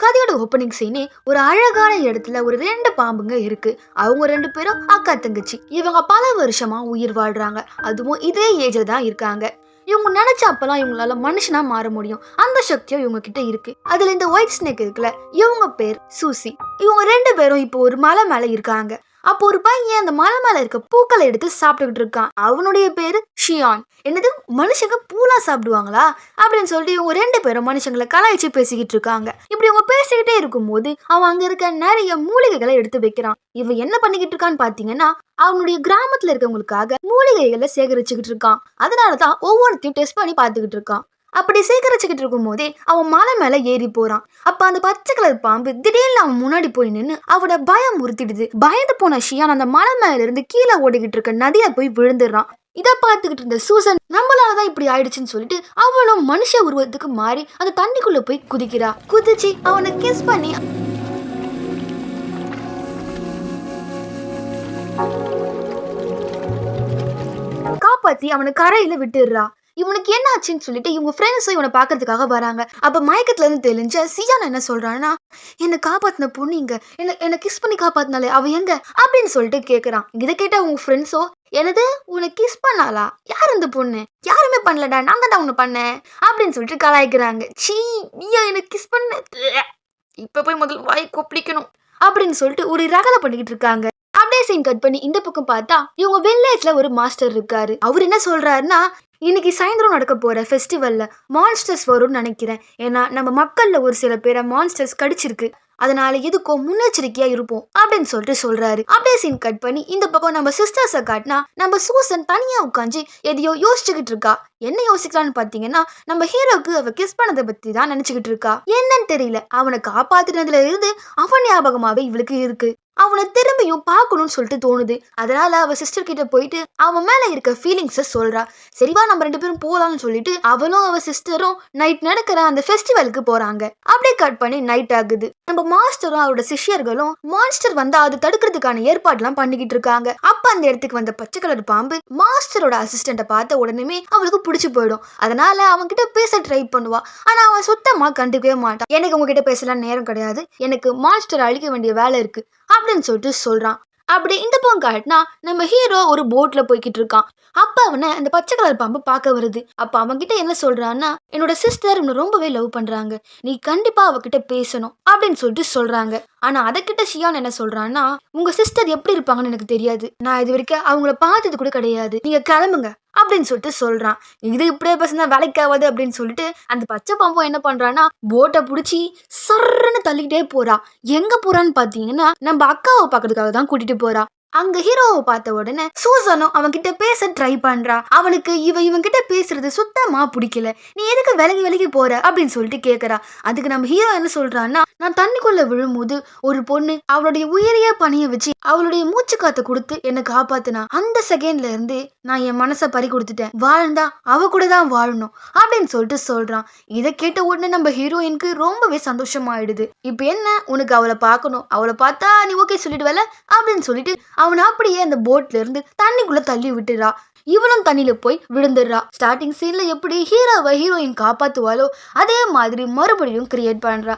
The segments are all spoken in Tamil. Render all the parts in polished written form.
கதையோட ஓப்பனிங் சீனே ஒரு அழகான இடத்துல ஒரு 2 பாம்புங்க இருக்கு. அவங்க 2 பேரும் அக்கா தங்கச்சி. இவங்க பல வருஷமா உயிர் வாழ்றாங்க. அதுவும் இதே ஏஜ்ல தான் இருக்காங்க. இவங்க நினைச்ச அப்பெல்லாம் இவங்களால மனுஷனா மாற முடியும். அந்த சக்தியும் இவங்க கிட்ட இருக்கு. அதுல இந்த ஒயிட் ஸ்னேக் இருக்குல்ல, இவங்க பேர் சூசி. இவங்க 2 பேரும் இப்போ ஒரு மலை மேல இருக்காங்க. அப்போ ஒரு பையன் அந்த மலை மேல இருக்க பூக்களை எடுத்து சாப்பிட்டுக்கிட்டு இருக்கான். அவனுடைய பேரு ஷியான். என்னது, மனுஷங்க பூலாம் சாப்பிடுவாங்களா அப்படின்னு சொல்லிட்டு இவங்க 2 பேரும் மனுஷங்களை கலாய்ச்சி பேசிக்கிட்டு இருக்காங்க. இப்படி இவங்க பேசிக்கிட்டே இருக்கும்போது அவன் அங்க இருக்க நிறைய மூலிகைகளை எடுத்து வைக்கிறான். இவன் என்ன பண்ணிக்கிட்டு இருக்கான்னு பாத்தீங்கன்னா, அவனுடைய கிராமத்துல இருக்கவங்களுக்காக மூலிகைகளை சேகரிச்சுக்கிட்டு இருக்கான். அதனாலதான் ஒவ்வொருத்தையும் டெஸ்ட் பண்ணி பார்த்துக்கிட்டு இருக்கான். அப்படி சேகரிச்சுக்கிட்டு இருக்கும் போதே அவன் மலை மேல ஏறி போறான். அப்ப அந்த பச்சை கலர் பாம்பு திடீர்னு அவன் முன்னாடி போய் நின்று அவனை பயம் உறுத்திடுது. பயந்து போன ஷியான் அந்த மலை மேல இருந்து கீழே ஓடிக்கிட்டு இருக்க நதியில போய் விழுந்துடுறான். இதை பார்த்துக்கிட்டு இருந்த சூசன் நம்மளாலதான் இப்படி ஆயிடுச்சுன்னு சொல்லிட்டு அவளும் மனுஷ உருவத்துக்கு மாறி அந்த தண்ணிக்குள்ள போய் குதிக்கிறா. குதிச்சு அவனை கிஸ் பண்ணி காப்பாத்தி அவனை கரையில விட்டுடுறா. இவனுக்கு என்ன ஆச்சுன்னு சொல்லிட்டு இவங்க ஃப்ரெண்ட்ஸும் இவனை பாக்குறதுக்காக வராங்க. அப்ப மயக்கத்துல இருந்து தெளிஞ்ச சியான் என்ன சொல்றான்னா, என்னை காப்பாத்தின பொண்ணு இங்க, என்ன கிஸ் பண்ணி காப்பாத்தினாலே அவ எங்க அப்படின்னு சொல்லிட்டு கேக்குறான். இதை கேட்ட உங்க ஃப்ரெண்ட்ஸோ, எனது உன்னை கிஸ் பண்ணாளா, யார் அந்த பொண்ணு, யாருமே பண்ணலடா, நான் தான்டா உன்னை பண்ணேன் அப்படின்னு சொல்லிட்டு கலாய்க்கிறாங்க. சீ, நீயா எனக்கு கிஸ் பண்ண, இப்ப போய் முதல் வாய் கொப்பளிக்கணும் அப்படின்னு சொல்லிட்டு ஒரு ரகலை பண்ணிக்கிட்டு இருக்காங்க. அப்படியே சீன் கட் பண்ணி இந்த பக்கம் பார்த்தா இவங்க வில்லேஜ்ல ஒரு மாஸ்டர் இருக்காரு. அவர் என்ன சொல்றாருன்னா, இன்னைக்கு சாயந்தரம் நடக்க போற ஃபெஸ்டிவல்ல மான்ஸ்டர்ஸ் வரும்னு நினைக்கிறேன். ஏன்னா நம்ம மக்கள்ல ஒரு சில பேரை மான்ஸ்டர்ஸ் கடிச்சிருக்கு, அதனால எதுக்கும் முன்னெச்சரிக்கையா இருப்போம் அப்படின்னு சொல்லிட்டு சொல்றாரு. அப்படியே சீன் கட் பண்ணி இந்த பக்கம் நம்ம சிஸ்டர்ஸை காட்டினா நம்ம சூசன் தனியா உட்காந்து எதையோ யோசிச்சுக்கிட்டு இருக்கா. என்ன யோசிக்கலான்னு பாத்தீங்கன்னா, நம்ம ஹீரோக்கு அவ கிஸ் பண்ணதை பத்தி தான் நினைச்சுக்கிட்டு இருக்கா. என்னன்னு தெரியல, அவனை காப்பாத்துனதுல இருந்து அவன் ஞாபகமாவே இவளுக்கு இருக்கு. அவனை திரும்பியும் பார்க்கணும்னு சொல்லிட்டு தோணுது. அதனால அவ சிஸ்டர் கிட்ட போயிட்டு அவன் மேல இருக்க ஃபீலிங்ஸை சொல்றா. சரிவா, நம்ம 2 பேரும் போலாம்னு சொல்லிட்டு அவளும் அவ சிஸ்டரும் நைட் நடக்கிற அந்த ஃபெஸ்டிவலுக்கு போறாங்க. அப்படியே கட் பண்ணி நைட் ஆகுது. நம்ம மாஸ்டரும் அவரோட சிஷ்யர்களும் மான்ஸ்டர் வந்தா அது தடுக்கிறதுக்கான ஏற்பாடுலாம் பண்ணிக்கிட்டு இருக்காங்க. அப்ப அந்த இடத்துக்கு வந்த பச்சை கலர் பாம்பு மாஸ்டரோட அசிஸ்டண்ட்டை பார்த்த உடனே அவளுக்கு பிடிச்சு போயிடும். அதனால அவன் கிட்ட பேச ட்ரை பண்ணுவா. ஆனா அவன் சுத்தமா கண்டுக்கவே மாட்டான். எனக்கு உங்ககிட்ட பேசலாம் நேரம் கிடையாது, எனக்கு மான்ஸ்டர் அழிக்க வேண்டிய வேலை இருக்கு அப்படின்னு சொல்லிட்டு சொல்றான். அப்படி இந்த பக்கம் காட்டினா நம்ம ஹீரோ ஒரு போட்ல போய்கிட்டு இருக்கான். அப்ப அவனை அந்த பச்சை கலர் பாம்பு பார்க்க வருது. அப்ப அவன்கிட்ட என்ன சொல்றான்னா, என்னோட சிஸ்டர் உன்னை ரொம்பவே லவ் பண்றாங்க, நீ கண்டிப்பா அவகிட்ட பேசணும் அப்படின்னு சொல்லிட்டு சொல்றாங்க. ஆனா அதக்கிட்ட ஷியான் என்ன சொல்றான்னா, உங்க சிஸ்டர் எப்படி இருப்பாங்கன்னு எனக்கு தெரியாது, நான் இது வரைக்கும் அவங்கள பார்த்தது கூட கிடையாது, நீங்க கிளம்புங்க அப்படின்னு சொல்லிட்டு சொல்றான். இது இப்படியே பேசினா வேலைக்காவது அப்படின்னு சொல்லிட்டு அந்த பச்சை பாம்பும் என்ன பண்றான்னா போட்டை பிடிச்சி சர்ன்னு தள்ளிக்கிட்டே போறா. எங்க போறான்னு பாத்தீங்கன்னா நம்ம அக்காவை பார்க்கறதுக்காக தான் கூட்டிட்டு போறா. அங்க ஹீரோவை பார்த்த உடனே சூசனும் அவன்கிட்ட பேச ட்ரை பண்றா. அவனுக்கு இவன் கிட்ட பேசுறது சுத்தமா பிடிக்கல. நீ எதுக்கு விலகி போற அப்படின்னு சொல்லிட்டு கேக்குறா. அதுக்கு நம்ம ஹீரோ என்ன சொல்றான்னா, நான் தண்ணிக்குள்ள விழும்போது ஒரு பொண்ணு அவளுடைய உயிரையே பணிய வச்சு அவளுடைய மூச்சு காத்த கொடுத்து என்னை காப்பாத்தினா. அந்த செகண்ட்ல இருந்து நான் என் மனசை பறி கொடுத்துட்டேன், வாழ்ந்தா அவ கூட தான் வாழணும் அப்படின்னு சொல்லிட்டு சொல்றான். இதை கேட்ட உடனே நம்ம ஹீரோயினுக்கு ரொம்பவே சந்தோஷமாயிடுது. இப்ப என்ன, உனக்கு அவளை பார்க்கணும், அவளை பார்த்தா நீ ஓகே சொல்லிடுவல அப்படின்னு சொல்லிட்டு அவனை அப்படியே அந்த போட்ல இருந்து தண்ணிக்குள்ள தள்ளி விட்டுறா. இவனும் தண்ணியில போய் விழுந்துடுறா. ஸ்டார்டிங் சீன்ல எப்படி ஹீரோவை ஹீரோயின் காப்பாத்துவாளோ அதே மாதிரி மறுபடியும் கிரியேட் பண்றா.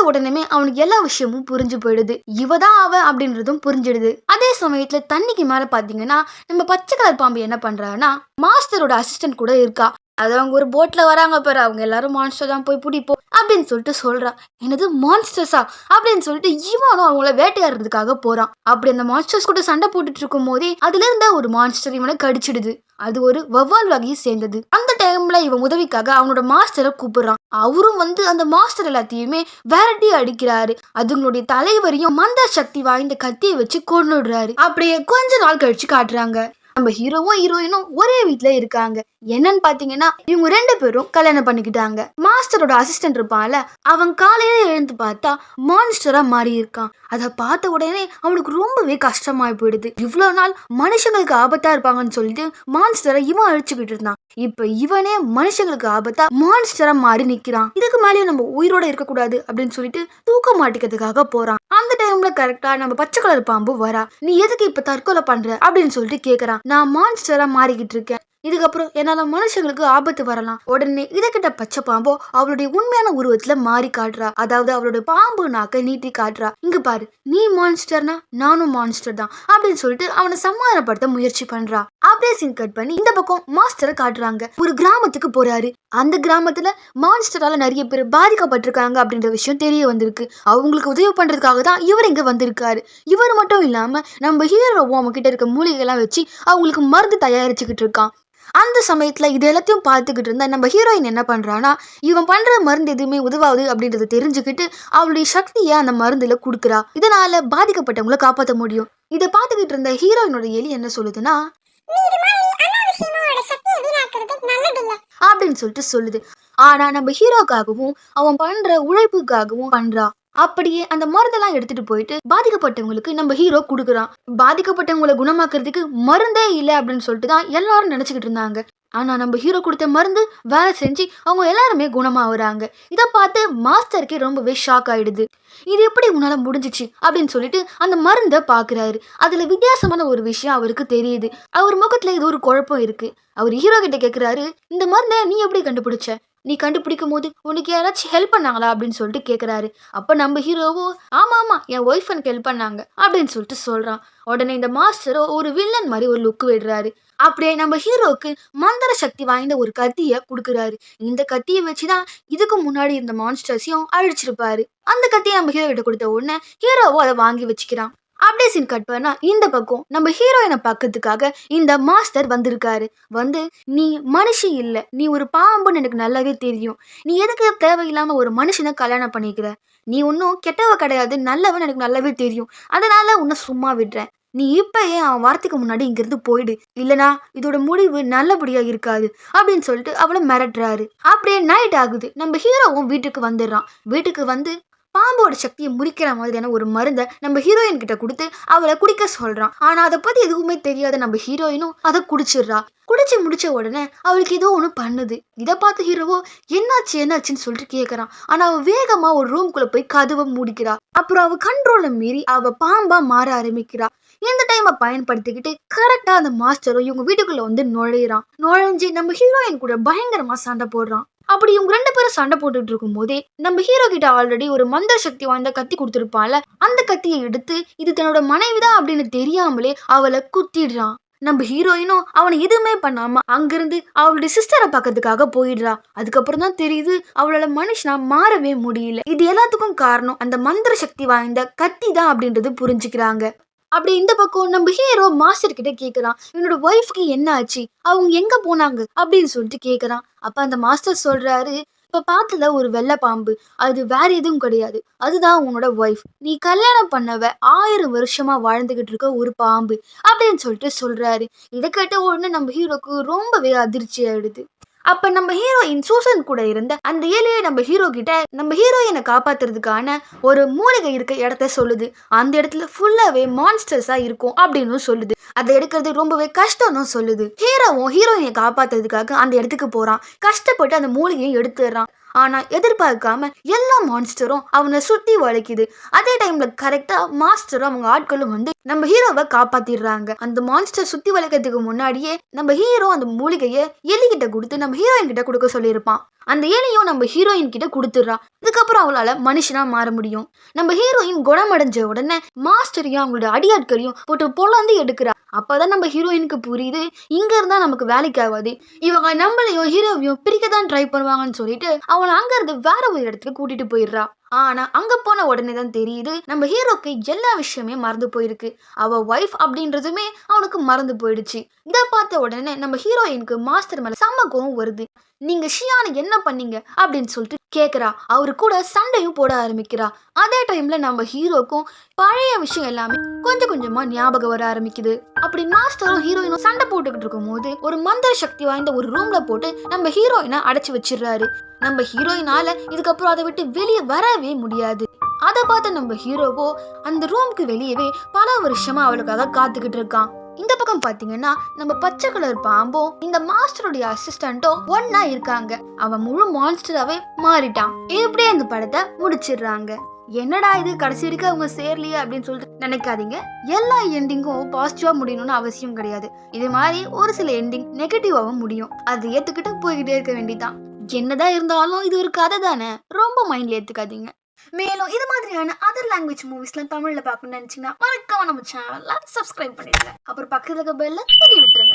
உடனே அவனுக்கு எல்லா விஷயமும் புரிஞ்சு போயிடுது. இவதான் அவ அப்படின்றதும் புரிஞ்சிடுது. அதே சமயத்துல தண்ணிக்கு மேல பாத்தீங்கன்னா நம்ம பச்சை கலர் பாம்பு என்ன பண்றான்னா மாஸ்டரோட அசிஸ்டன்ட் கூட இருக்கா. அது அவங்க ஒரு போட்ல வராங்க பாரு, அவங்க எல்லாரும் மான்ஸ்டர் தான் போய் பிடிப்போம் அப்படின்னு சொல்லிட்டு சொல்றா. என்னது மான்ஸ்டர்ஸா அப்படின்னு சொல்லிட்டு இவனும் அவங்கள வேட்டையாடுறதுக்காக போறான். அப்படி அந்த மான்ஸ்டர்ஸ் கூட சண்டை போட்டுட்டு இருக்கும் போதே அதுல இருந்த ஒரு மான்ஸ்டர் இவனை கடிச்சிடுது. அது ஒரு வவ்வால் வகையை சேர்ந்தது. அந்த டைம்ல இவன் உதவிக்காக அவனோட மாஸ்டரை கூப்பிடுறான். அவரும் வந்து அந்த மாஸ்டர் எல்லாத்தையுமே விரட்டி அடிக்கிறாரு. அதுங்களுடைய தலைவரையும் மந்த சக்தி வாய்ந்த கத்தியை வச்சு கொன்னுடுறாரு. அப்படியே கொஞ்ச நாள் கழிச்சு காட்டுறாங்க நம்ம ஹீரோவும் ஹீரோயினும் ஒரே வீட்டுல இருக்காங்க. என்னன்னு பாத்தீங்கன்னா இவங்க 2 பேரும் கல்யாணம் பண்ணிக்கிட்டாங்க. மாஸ்டரோட அசிஸ்டன்ட் இருப்பான்ல, அவன் காலையில எழுந்து பார்த்தா மான்ஸ்டரா மாறி இருக்கான். அதை பார்த்த உடனே அவனுக்கு ரொம்பவே கஷ்டமாயி போயிடுது. இவ்வளவு நாள் மனுஷங்களுக்கு ஆபத்தா இருப்பாங்கன்னு சொல்லிட்டு மான்ஸ்டரை இவன் அழிச்சுக்கிட்டு இருந்தான். இப்ப இவனே மனுஷங்களுக்கு ஆபத்தா மான்ஸ்டரா மாறி நிக்கிறான். இதுக்கு மேலேயும் நம்ம உயிரோட இருக்கக்கூடாது அப்படின்னு சொல்லிட்டு தூக்க மாட்டிக்கிறதுக்காக போறான். அந்த டைம்ல கரெக்டா நம்ம பச்சை கலர் பாம்பு வரா. நீ எதுக்கு இப்ப தற்கொலை பண்ற அப்படின்னு சொல்லிட்டு கேக்குறான். நான் மான்ஸ்டரா மாறிக்கிட்டு இருக்கேன், இதுக்கப்புறம் என்னால மனுஷங்களுக்கு ஆபத்து வரலாம். உடனே இதக்கிட்ட பச்சை பாம்போ அவளுடைய உண்மையான உருவத்துல மாறி காட்டுறா. அதாவது அவளுடைய பாம்பு நாக்க நீட்டி காட்டுறா. இங்க பாரு, நீ மான்ஸ்டர்னா நானும் மான்ஸ்டர் தான் அப்படின்னு சொல்லிட்டு அவனை சமாதானப்படுத்த முயற்சி பண்றா. அப்படியே சீன் கட் பண்ணி இந்த பக்கம் மாஸ்டரை காட்டுறாங்க. ஒரு கிராமத்துக்கு போறாரு. அந்த கிராமத்துல மான்ஸ்டரால நிறைய பேர் பாதிக்கப்பட்டிருக்காங்க அப்படின்ற விஷயம் தெரிய வந்திருக்கு. அவங்களுக்கு உதவி பண்றதுக்காக தான் இவர் இங்க வந்திருக்காரு. இவர் மட்டும் இல்லாம நம்ம ஹீரோவும் அவங்க கிட்ட இருக்க மூலிகை எல்லாம் வச்சு அவங்களுக்கு மருந்து தயாரிச்சுக்கிட்டு இருக்கான். அந்த சமயத்துல இது எல்லாத்தையும் பார்த்துக்கிட்டு இருந்தா நம்ம ஹீரோயின் என்ன பண்றானா, இவன் பண்ற மருந்து எதுவுமே உதவாது அப்படின்றத தெரிஞ்சுக்கிட்டு அவளுடைய சக்தியை அந்த மருந்துல கொடுக்குறா. இதனால பாதிக்கப்பட்டவங்களை காப்பாற்ற முடியும். இதை பார்த்துக்கிட்டு இருந்த ஹீரோயினோட எலி என்ன சொல்லுதுன்னா, அப்படின்னு சொல்லிட்டு சொல்லுது. ஆனா நம்ம ஹீரோக்காகவும் அவன் பண்ற உழைப்புக்காகவும் பண்றா. அப்படியே அந்த மருந்தெல்லாம் எடுத்துட்டு போயிட்டு பாதிக்கப்பட்டவங்களுக்கு நம்ம ஹீரோ கொடுக்குறான். பாதிக்கப்பட்டவங்களை குணமாக்குறதுக்கு மருந்தே இல்லை அப்படின்னு சொல்லிட்டு தான் எல்லாரும் நினைச்சுக்கிட்டு இருந்தாங்க. ஆனா நம்ம ஹீரோ கொடுத்த மருந்து வேலை செஞ்சு அவங்க எல்லாருமே குணமாகறாங்க. இதை பார்த்து மாஸ்டருக்கே ரொம்பவே ஷாக் ஆயிடுது. இது எப்படி உன்னால முடிஞ்சிச்சு அப்படின்னு சொல்லிட்டு அந்த மருந்தை பாக்குறாரு. அதுல வித்தியாசமான ஒரு விஷயம் அவருக்கு தெரியுது. அவர் முகத்துல இது ஒரு குழப்பம் இருக்கு. அவர் ஹீரோ கிட்ட கேக்குறாரு, இந்த மருந்தை நீ எப்படி கண்டுபிடிச்ச? நீ கண்டுபிடிக்கும் போது உனக்கு யாராச்சும் ஹெல்ப் பண்ணாங்களா அப்படின்னு சொல்லிட்டு கேட்குறாரு. அப்போ நம்ம ஹீரோவோ ஆமா ஆமா என் ஒய்ஃப் எனக்கு ஹெல்ப் பண்ணாங்க அப்படின்னு சொல்லிட்டு சொல்றான். உடனே இந்த மாஸ்டரோ ஒரு வில்லன் மாதிரி ஒரு லுக் விடுறாரு. அப்படியே நம்ம ஹீரோக்கு மந்திர சக்தி வாய்ந்த ஒரு கத்தியை கொடுக்குறாரு. இந்த கத்தியை வச்சுதான் இதுக்கு முன்னாடி இருந்த மான்ஸ்டர்ஸையும் அழிச்சிருப்பாரு. அந்த கத்தியை நம்ம ஹீரோ கிட்ட கொடுத்த உடனே ஹீரோவோ அதை வாங்கி வச்சுக்கிறான். அப்படியே சீன் கட் பண்ணா இந்த பக்கம் நம்ம ஹீரோயினை பார்க்கறதுக்காக இந்த மாஸ்டர் வந்திருக்காரு. வந்து, நீ மனுஷி இல்ல, நீ ஒரு பாம்புன்னு எனக்கு நல்லாவே தெரியும். நீ எதுக்கு தேவையில்லாம ஒரு மனுஷனை கல்யாணம் பண்ணிக்கிற? நீ ஒன்றும் கெட்டவ கிடையாது, நல்லவன் எனக்கு நல்லாவே தெரியும். அதனால உன்னை சும்மா விடுறேன். நீ இப்பயே அவன் வரத்துக்கு முன்னாடி இங்கிருந்து போயிடு, இல்லனா இதோட முடிவு நல்லபடியா இருக்காது அப்படின்னு சொல்லிட்டு அவளை மிரட்டுறாரு. அப்படியே நைட் ஆகுது. நம்ம ஹீரோவும் வீட்டுக்கு வந்துடுறான். வீட்டுக்கு வந்து பாம்போட சக்தியை முறிக்கிற மாதிரியான ஒரு மருந்தை நம்ம ஹீரோயின் கிட்ட கொடுத்து அவளை குடிக்க சொல்றான். ஆனா அதை பத்தி எதுவுமே தெரியாத நம்ம ஹீரோயினும் அதை குடிச்சிடுறா. குடிச்சு முடிச்ச உடனே அவளுக்கு ஏதோ ஒன்று பண்ணுது. இதை பார்த்து ஹீரோவோ என்னாச்சுன்னு சொல்லிட்டு கேட்கறான். ஆனா அவ வேகமா ஒரு ரூம்குள்ள போய் கதவை மூடிக்கிறா. அப்புறம் அவ கண்ட்ரோலை மீறி அவ பாம்பா மாற ஆரம்பிக்கிறா. இந்த டைமை பயன்படுத்திக்கிட்டு கரெக்டா அந்த மாஸ்டரும் இவங்க வீட்டுக்குள்ள வந்து நுழைஞ்சு நம்ம ஹீரோயின் கூட பயங்கரமா சண்டை போடுறான். அப்படி இவங்க 2 பேரும் சண்டை போட்டுட்டு இருக்கும் போதே நம்ம ஹீரோ கிட்ட ஆல்ரெடி ஒரு மந்திர சக்தி வாய்ந்த கத்தி கொடுத்துருப்பான்ல, அந்த கத்தியை எடுத்து இது தன்னோட மனைவிதான் அப்படின்னு தெரியாமலே அவளை குத்திடுறான். நம்ம ஹீரோயினும் அவனை எதுவுமே பண்ணாம அங்கிருந்து அவளுடைய சிஸ்டரை பார்க்கறதுக்காக போயிடுறா. அதுக்கப்புறம் தான் தெரியுது அவளால மனுஷனா மாறவே முடியல. இது எல்லாத்துக்கும் காரணம் அந்த மந்திர சக்தி வாய்ந்த கத்தி தான் அப்படின்றது புரிஞ்சுக்கிறாங்க. அப்படி இந்த பக்கம் நம்ம ஹீரோ மாஸ்டர் கிட்ட கேட்கறான், என்னோட ஒய்ஃப்க்கு என்ன ஆச்சு, அவங்க எங்க போனாங்க அப்படின்னு சொல்லிட்டு கேட்கறான். அப்ப அந்த மாஸ்டர் சொல்றாரு, இப்ப பார்த்ததுல ஒரு வெள்ளை பாம்பு, அது வேற எதுவும் கிடையாது, அதுதான் உன்னோட ஒய்ஃப். நீ கல்யாணம் பண்ணவ 1000 வருஷமா வாழ்ந்துகிட்டு இருக்க ஒரு பாம்பு அப்படின்னு சொல்லிட்டு சொல்றாரு. இதை கேட்ட உடனே நம்ம ஹீரோக்கு ரொம்பவே அதிர்ச்சி ஆயிடுது. அப்ப நம்ம ஹீரோயின் சூசன் கூட இருந்த அந்த ஏழையை நம்ம ஹீரோ கிட்ட நம்ம ஹீரோயினை காப்பாத்துறதுக்கான ஒரு மூலிகை இருக்க இடத்த சொல்லுது. அந்த இடத்துல ஃபுல்லாவே மான்ஸ்டர்ஸா இருக்கும் அப்படின்னு சொல்லுது. அதை எடுக்கிறது ரொம்பவே கஷ்டம்னு சொல்லுது. ஹீரோவும் ஹீரோயினை காப்பாத்துறதுக்காக அந்த இடத்துக்கு போறான். கஷ்டப்பட்டு அந்த மூலிகையை எடுத்துடுறான். ஆனா எதிர்பார்க்காம எல்லா மான்ஸ்டரும் அவனை சுத்தி வளைக்குது. அதே டைம்ல கரெக்டா மாஸ்டரும் அவங்க ஆட்களும் வந்து நம்ம ஹீரோவை காப்பாத்திடுறாங்க. அந்த மான்ஸ்டர் சுத்தி வளைக்கிறதுக்கு முன்னாடியே நம்ம ஹீரோ அந்த மூலிகையை எலி கிட்ட கொடுத்து நம்ம ஹீரோயின் கிட்ட கொடுக்க சொல்லியிருப்பான். அந்த எலியும் நம்ம ஹீரோயின் கிட்ட கொடுத்துடுறான். இதுக்கப்புறம் அவளால மனுஷனா மாற முடியும். நம்ம ஹீரோயின் குணமடைஞ்ச உடனே மாஸ்டரையும் அவங்களோட அடியாட்களையும் போட்டு பொழந்து எடுக்கிறா. அப்பதான் நம்ம ஹீரோயினுக்கு புரியுது, இங்க இருந்தா நமக்கு வேலைக்கு ஆகாது, இவங்க நம்மளையும் ஹீரோவையும் பிரிக்கதான் ட்ரை பண்ணுவாங்கன்னு சொல்லிட்டு அவளை அங்க இருந்து வேற ஒரு இடத்துக்கு கூட்டிட்டு போயிடுறா. ஆனா அங்க போன உடனே தான் தெரியுது நம்ம ஹீரோக்கு எல்லா விஷயமே மறந்து போயிருக்கு. அவ ஒய்ஃப் அப்படின்றதுமே அவனுக்கு மறந்து போயிடுச்சு. இதை பார்த்த உடனே நம்ம ஹீரோயினுக்கு மாஸ்டர் மேல செம்ம கோவம் வருது. நீங்க ஷியானை என்ன பண்ணீங்க அப்படின்னு சொல்லிட்டு கேக்குறா. அவரு கூட சண்டையும் போட ஆரம்பிக்கிறா. அதே டைம்ல நம்ம ஹீரோக்கும் பழைய விஷயம் எல்லாமே கொஞ்சம் கொஞ்சமா ஞாபகம் வர ஆரம்பிக்குது. அப்படி மாஸ்டரும் ஹீரோயினும் சண்டை போட்டுக்கிட்டு இருக்கும் போது ஒரு மந்திர சக்தி வாய்ந்த ஒரு ரூம்ல போட்டு நம்ம ஹீரோயினை அடைச்சு வச்சிடுறாரு. நம்ம ஹீரோயினால இதுக்கப்புறம் அதை விட்டு வெளியே வரவே முடியாது. அதை பார்த்த நம்ம ஹீரோவோ அந்த ரூமுக்கு வெளியவே பல வருஷமா அவளுக்காக காத்துக்கிட்டு இருக்கான். இந்த பக்கம் பாத்தீங்கன்னா நம்ம பச்சை கலர் பாம்பும் இந்த மாஸ்டருடைய அசிஸ்டன்ட்டும் ஒன்னா இருக்காங்க. அவன் முழு மான்ஸ்டராவே மாறிட்டான். இப்படியே அந்த படத்தை முடிச்சிடுறாங்க. என்னடா இது கடைசி வரைக்கும் அவங்க சேரலையே அப்படின்னு சொல்லிட்டு நினைக்காதீங்க. எல்லா எண்டிங்கும் பாசிட்டிவா முடியணும்னு அவசியம் கிடையாது. இது மாதிரி ஒரு சில எண்டிங் நெகட்டிவாவும் முடியும். அதை ஏத்துக்கிட்டு போய்கிட்டே இருக்க வேண்டியதான். என்னதான் இருந்தாலும் இது ஒரு கதை தானே, ரொம்ப மைண்ட்ல ஏத்துக்காதீங்க. மேலும் இது மாதிரியான அதர் லாங்குவேஜ் மூவிஸ்லாம் தமிழ்ல பார்க்கணும்னு நினைச்சீங்கன்னா மறக்காம நம்ம சேனல்ல சப்ஸ்கிரைப் பண்ணிடுங்க. அப்புறம் பக்கத்துல இருக்க பெல்ல தட்டி விட்டுருங்க.